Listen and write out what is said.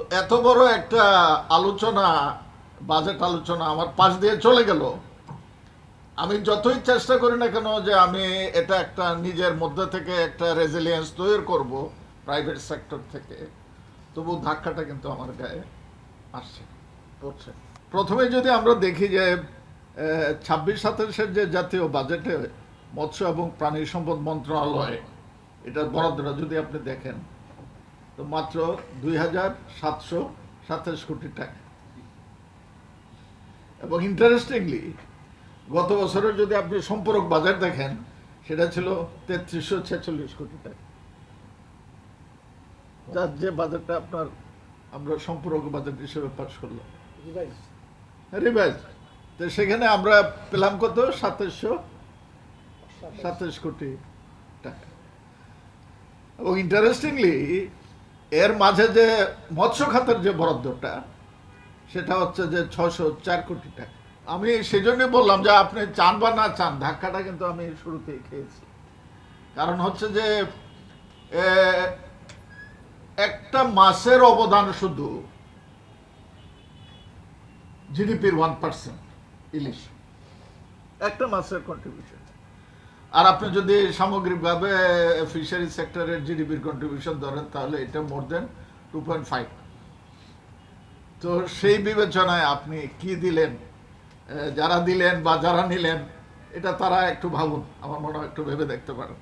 তো এত বড় একটা আলোচনা, বাজেট আলোচনা আমার পাশ দিয়ে চলে গেল। আমি যতই চেষ্টা করি না কেন যে আমি এটা একটা নিজের মধ্যে থেকে একটা রেজিলিয়েন্স তৈরি করব প্রাইভেট সেক্টর থেকে, তবু ধাক্কাটা কিন্তু আমার গায়ে আসছে, পড়ছে। প্রথমে যদি আমরা দেখি যে 26-27-এর যে জাতীয় বাজেটে মৎস্য এবং প্রাণী সম্পদ মন্ত্রণালয় এটার বরাদ্দটা যদি আপনি দেখেন, তো মাত্র 2,727 কোটি টাকা। এবং ইন্টারেস্টিংলি গত বছরের যদি আপনি সম্পূরক বাজেট দেখেন, সেটা ছিল 3,346 কোটি টাকা, যার যে বাজেটটা আপনার আমরা সম্পূরক বাজেট হিসেবে পাশ করলাম, রিভাইজ। তো সেখানে আমরা পেলাম কত? 2,727 কোটি টাকা। এবং ইন্টারেস্টিংলি এর মাঝে যে মৎস্য খাতের যে বরাদ্দটা, সেটা হচ্ছে যে 604 কোটি টাকা। আমি সেজন্য বললাম যে আপনি চান বা না চান, ধাক্কাটা কিন্তু আমি শুরুতেই খেয়েছি। কারণ হচ্ছে যে একটা মাসের অবদান শুধু জিডিপির 1% ইলিশ, একটা মাসের কন্ট্রিবিউশন। আর আপনি যদি সামগ্রিকভাবে ফিশারি সেক্টরের জিডিপির কন্ট্রিবিউশন ধরেন, তাহলে এটা মোর দেন 2.5। তো সেই বিবেচনায় আপনি কি দিলেন, যারা দিলেন বা যারা নিলেন, এটা তারা একটু ভাবুন, আমার মনে হয় একটু ভেবে দেখতে পারেন।